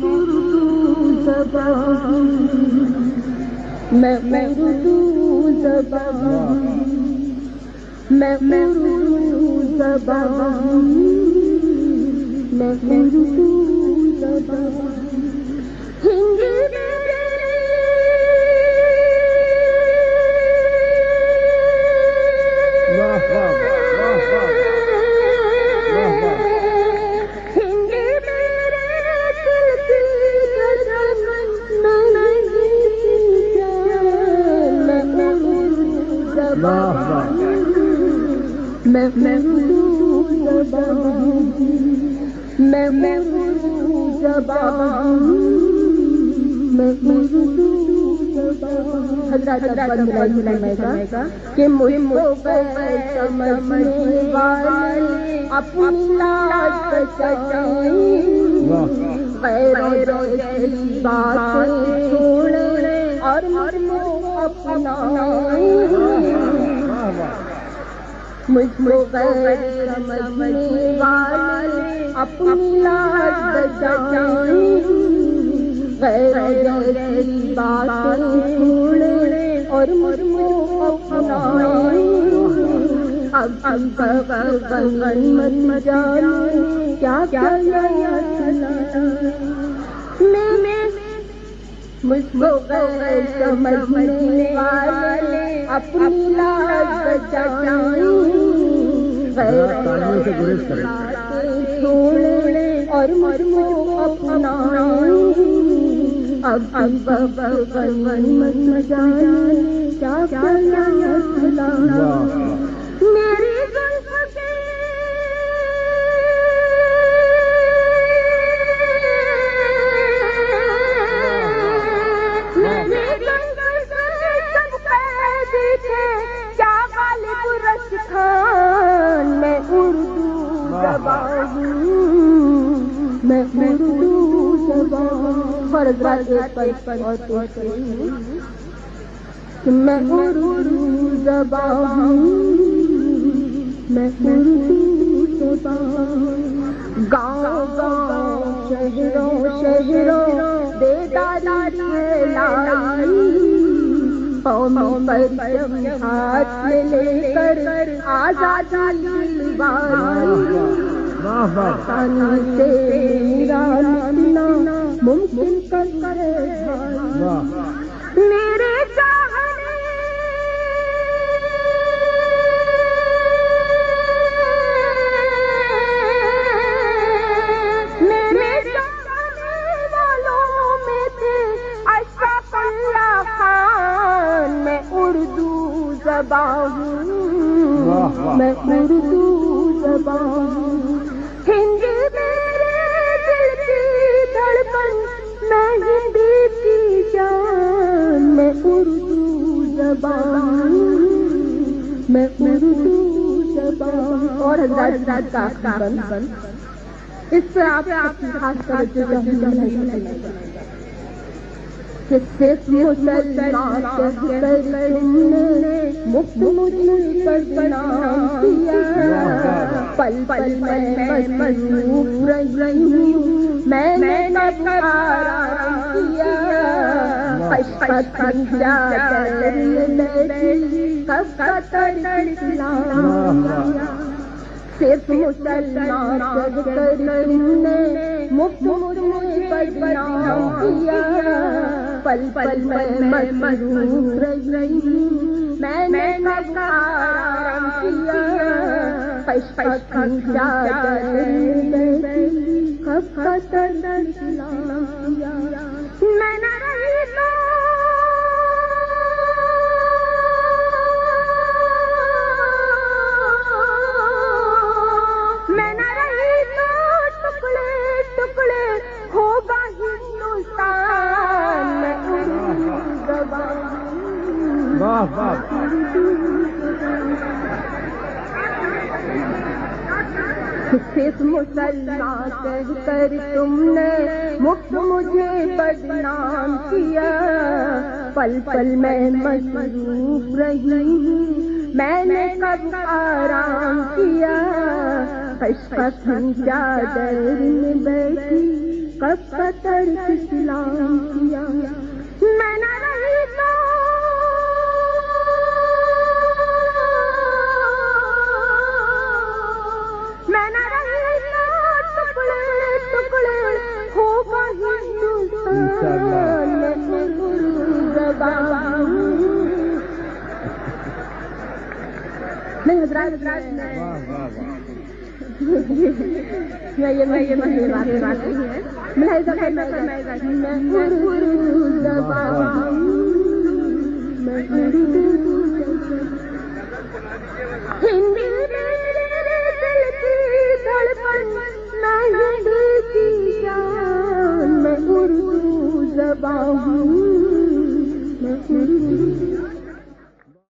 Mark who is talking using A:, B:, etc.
A: اردو زبان، میں اردو زبان، میں اردو زبان، میں اردو زبان. ہندی میں اردو زبان، میں اردو زبان، میں اردو زبان. حضرات گا کہ مجھ کو سمجھنے والے اپنی لاج بچائیں، غیروں کی باتیں چھوڑیں اور مجھ کو اپنائیں. مجھ کو غیر سمجھنے والے اپنی لاج بچائیں، غیروں کی باتیں چھوڑیں اور مجھ کو اپنائیں. اب غنیمت جانے کیا کیا مجھ کو غیر سمجھنے والے اپنی لاج بچائیں، غیروں کی باتیں چھوڑیں اور مجھ کو اپنائیں. اب غنیمت جانے کیا کیا میری زلف کے سب قیدی تھے کیا غالب رشک خان. میں اردو زبان، میں اردو زبان. فرض میں اردو زبان، میں اردو زبان. گاؤں گاؤں شہروں شہروں بیداری لائی، قومی پرچم ہاتھ میں لے کر آزادی پائی. پاکستان سے میرا ملنا ممکن کر میرے چاہنے والوں میں تھے اشرف اللہ خان. میں اردو زبان، میں اردو زبان. ہندی میرے دل کی دھڑکن، میں ہندی کی جان. میں اردو زبان، میں اردو زبان. اور حضرات کا بن اس سے آپ خاص توجہ کہ صرف مسلمان کہہ کر تم نے مفت مجھ پر بدنام کیا. پل پل میں مصروف رہی ہوں، میں نے آرام کیا. خشخش چادر میری کب قطر اسلام. صرف مسلمان کہہ کر تم نے مفت مجھ پر بدنام کیا. پل پل میں مصروف رہی ہوں، میں نے کب آرام کیا. خشخش چادر میری کب قطر اسلام کیا. میں نہ رہی تو ٹکڑے ہوگا ہندوستان. میں اردو زبان، صرف مسلمان کہہ کر تم نے مفت مجھے بدنام کیا. پل پل میں مصروف رہی ہوں، میں نے کب آرام کیا. خشخش چادر میں بیٹھی کب قطر اسلام کیا میں نہ رہی تو میں نہ رہی تو ٹکڑے ٹکڑے ہوگا ہندوستان میں زبان نہیں حضرات میں یہ بات نہیں ہے ملائی زبان میں اردو زبان میں اردو ہندی میرے دل کی دھڑکن میں ہندی کی جان میں اردو زبان